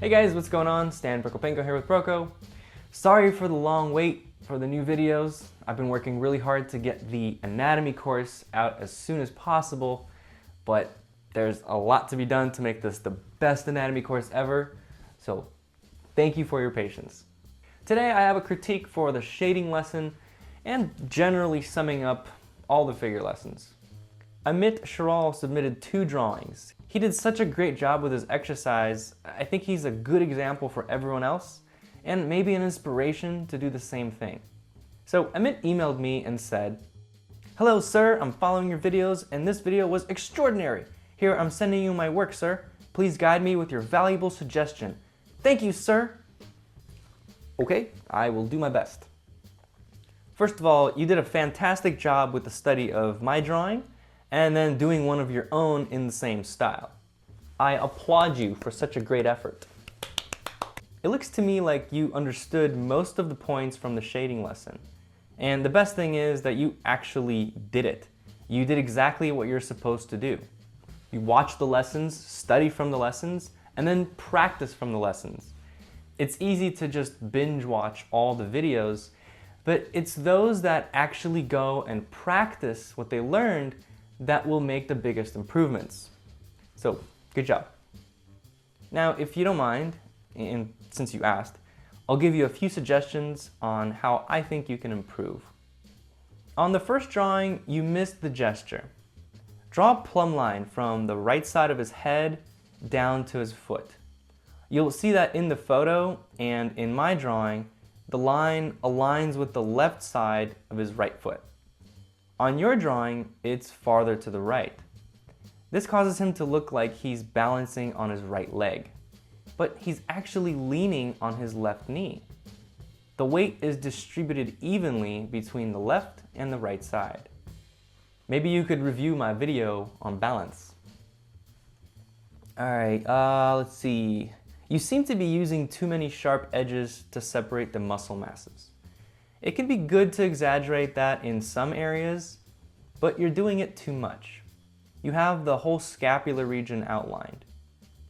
Hey guys, what's going on? Stan Proko here with Proko. Sorry for the long wait for the new videos. I've been working really hard to get the anatomy course out as soon as possible, but there's a lot to be done to make this the best anatomy course ever, so thank you for your patience. Today I have a critique for the shading lesson and generally summing up all the figure lessons. Amit Shirole submitted 2 drawings. He did such a great job with his exercise. I think he's a good example for everyone else and maybe an inspiration to do the same thing. So Amit emailed me and said, "Hello sir, I'm following your videos and this video was extraordinary. Here I'm sending you my work, sir. Please guide me with your valuable suggestion. Thank you, sir." Okay, I will do my best. First of all, you did a fantastic job with the study of my drawing and then doing one of your own in the same style. I applaud you for such a great effort. It looks to me like you understood most of the points from the shading lesson. And the best thing is that you actually did it. You did exactly what you're supposed to do. You watch the lessons, study from the lessons, and then practice from the lessons. It's easy to just binge watch all the videos, but it's those that actually go and practice what they learned that will make the biggest improvements. So, good job. Now, if you don't mind, and since you asked, I'll give you a few suggestions on how I think you can improve. On the first drawing, you missed the gesture. Draw a plumb line from the right side of his head down to his foot. You'll see that in the photo and in my drawing, the line aligns with the left side of his right foot. On your drawing, it's farther to the right. This causes him to look like he's balancing on his right leg, but he's actually leaning on his left knee. The weight is distributed evenly between the left and the right side. Maybe you could review my video on balance. Alright, let's see. You seem to be using too many sharp edges to separate the muscle masses. It can be good to exaggerate that in some areas, but you're doing it too much. You have the whole scapular region outlined.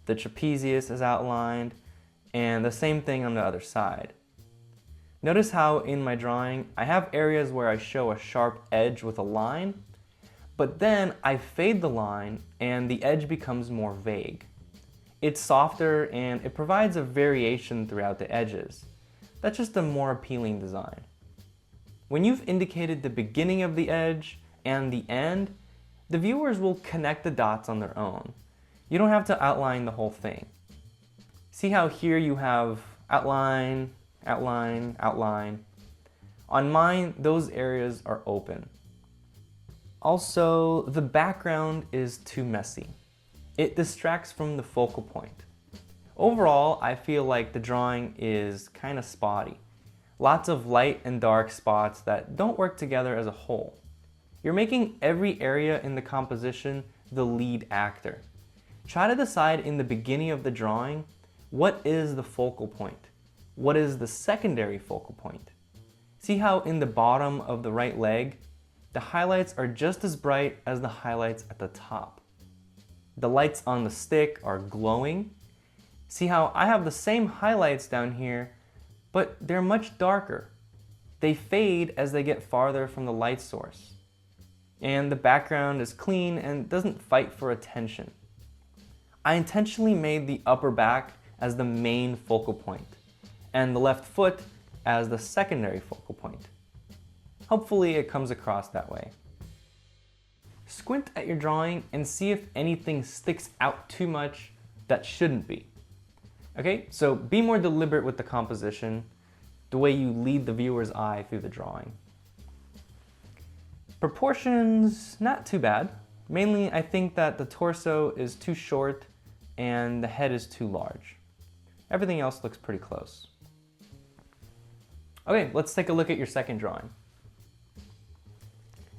The trapezius is outlined, and the same thing on the other side. Notice how in my drawing, I have areas where I show a sharp edge with a line, but then I fade the line and the edge becomes more vague. It's softer and it provides a variation throughout the edges. That's just a more appealing design. When you've indicated the beginning of the edge and the end, the viewers will connect the dots on their own. You don't have to outline the whole thing. See how here you have outline, outline, outline. On mine, those areas are open. Also, the background is too messy. It distracts from the focal point. Overall, I feel like the drawing is kind of spotty. Lots of light and dark spots that don't work together as a whole. You're making every area in the composition the lead actor. Try to decide in the beginning of the drawing, what is the focal point? What is the secondary focal point? See how in the bottom of the right leg, the highlights are just as bright as the highlights at the top. The lights on the stick are glowing. See how I have the same highlights down here, but they're much darker. They fade as they get farther from the light source. And the background is clean and doesn't fight for attention. I intentionally made the upper back as the main focal point, and the left foot as the secondary focal point. Hopefully it comes across that way. Squint at your drawing and see if anything sticks out too much that shouldn't be. Okay, so be more deliberate with the composition, the way you lead the viewer's eye through the drawing. Proportions, not too bad. Mainly, I think that the torso is too short and the head is too large. Everything else looks pretty close. Okay, let's take a look at your second drawing.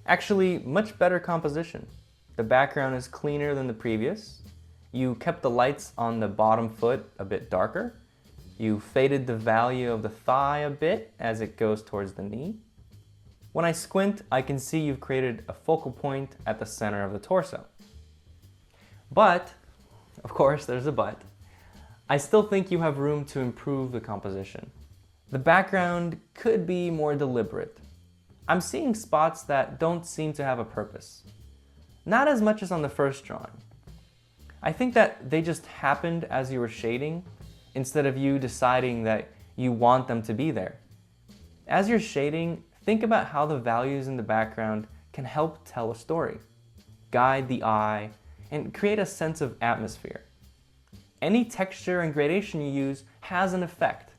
Actually, much better composition. The background is cleaner than the previous. You kept the lights on the bottom foot a bit darker. You faded the value of the thigh a bit as it goes towards the knee. When I squint, I can see you've created a focal point at the center of the torso. But, of course there's a but, I still think you have room to improve the composition. The background could be more deliberate. I'm seeing spots that don't seem to have a purpose. Not as much as on the first drawing. I think that they just happened as you were shading, instead of you deciding that you want them to be there. As you're shading, think about how the values in the background can help tell a story, guide the eye, and create a sense of atmosphere. Any texture and gradation you use has an effect.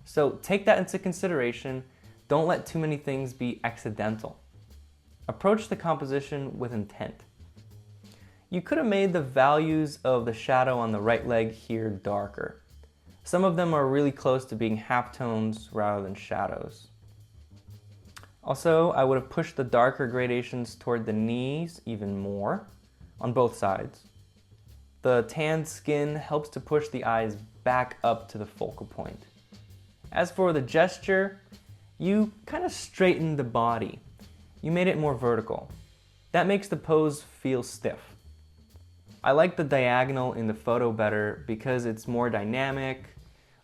So take that into consideration. Don't let too many things be accidental. Approach the composition with intent. You could have made the values of the shadow on the right leg here darker. Some of them are really close to being halftones rather than shadows. Also, I would have pushed the darker gradations toward the knees even more on both sides. The tanned skin helps to push the eyes back up to the focal point. As for the gesture, you kind of straightened the body. You made it more vertical. That makes the pose feel stiff. I like the diagonal in the photo better because it's more dynamic,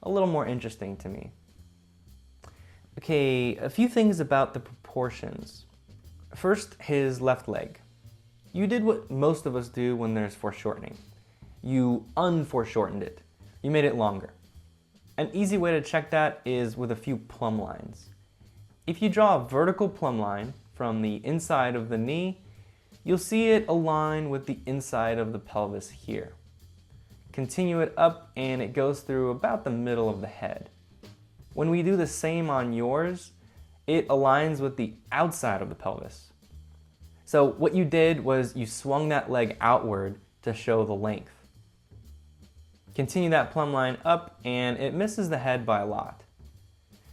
a little more interesting to me. Okay, a few things about the proportions. First, his left leg. You did what most of us do when there's foreshortening. You unforeshortened it. You made it longer. An easy way to check that is with a few plumb lines. If you draw a vertical plumb line from the inside of the knee, you'll see it align with the inside of the pelvis here. Continue it up and it goes through about the middle of the head. When we do the same on yours, it aligns with the outside of the pelvis. So what you did was you swung that leg outward to show the length. Continue that plumb line up and it misses the head by a lot.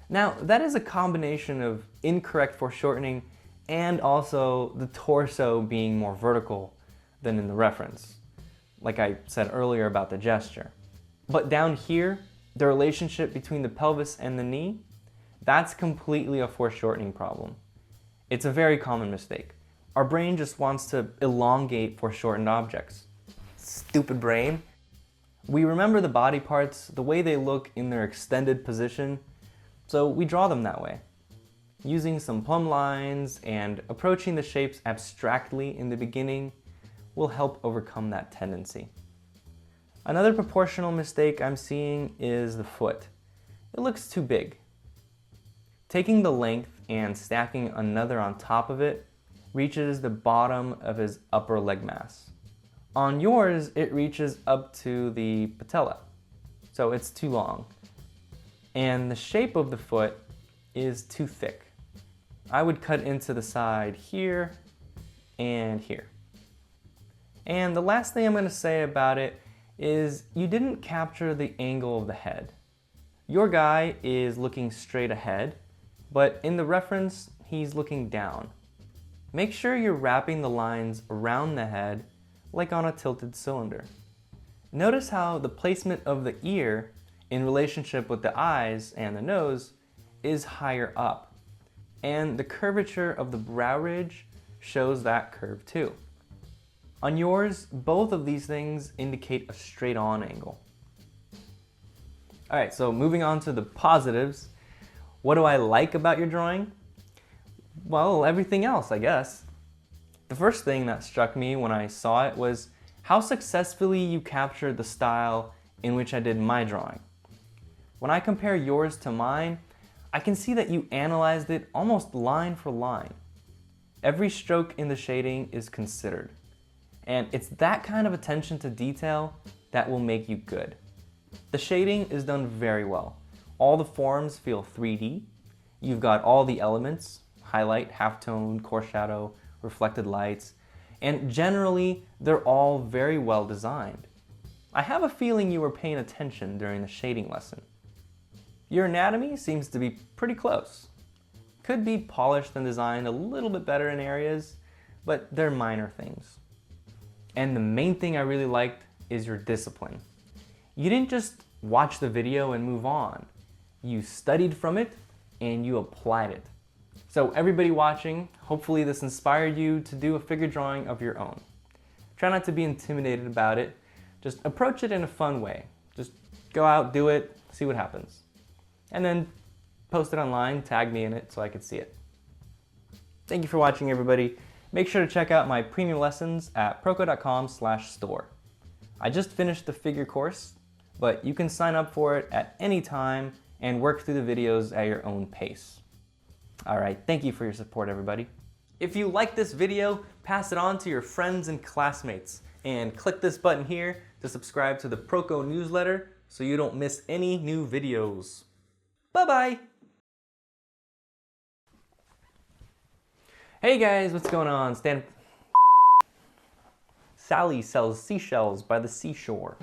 Now that is a combination of incorrect foreshortening and also the torso being more vertical than in the reference, like I said earlier about the gesture. But down here, the relationship between the pelvis and the knee, that's completely a foreshortening problem. It's a very common mistake. Our brain just wants to elongate foreshortened objects. Stupid brain. We remember the body parts the way they look in their extended position, so we draw them that way. Using some plumb lines and approaching the shapes abstractly in the beginning will help overcome that tendency. Another proportional mistake I'm seeing is the foot. It looks too big. Taking the length and stacking another on top of it reaches the bottom of his upper leg mass. On yours, it reaches up to the patella, so it's too long. And the shape of the foot is too thick. I would cut into the side here and here. And the last thing I'm going to say about it is you didn't capture the angle of the head. Your guy is looking straight ahead, but in the reference, he's looking down. Make sure you're wrapping the lines around the head like on a tilted cylinder. Notice how the placement of the ear in relationship with the eyes and the nose is higher up. And the curvature of the brow ridge shows that curve too. On yours, both of these things indicate a straight on angle. Alright, so moving on to the positives. What do I like about your drawing? Well, everything else, I guess. The first thing that struck me when I saw it was how successfully you captured the style in which I did my drawing. When I compare yours to mine, I can see that you analyzed it almost line for line. Every stroke in the shading is considered. And it's that kind of attention to detail that will make you good. The shading is done very well. All the forms feel 3D. You've got all the elements, highlight, halftone, coarse shadow, reflected lights, and generally they're all very well designed. I have a feeling you were paying attention during the shading lesson. Your anatomy seems to be pretty close. Could be polished and designed a little bit better in areas, but they're minor things. And the main thing I really liked is your discipline. You didn't just watch the video and move on. You studied from it and you applied it. So everybody watching, hopefully this inspired you to do a figure drawing of your own. Try not to be intimidated about it. Just approach it in a fun way. Just Go out, do it, see what happens. And then post it online, tag me in it so I can see it. Thank you for watching, everybody. Make sure to check out my premium lessons at proko.com/store. I just finished the figure course, but you can sign up for it at any time and work through the videos at your own pace. All right, thank you for your support, everybody. If you like this video, pass it on to your friends and classmates, and click this button here to subscribe to the Proko newsletter so you don't miss any new videos. Bye-bye! Hey guys, what's going on? Sally sells seashells by the seashore.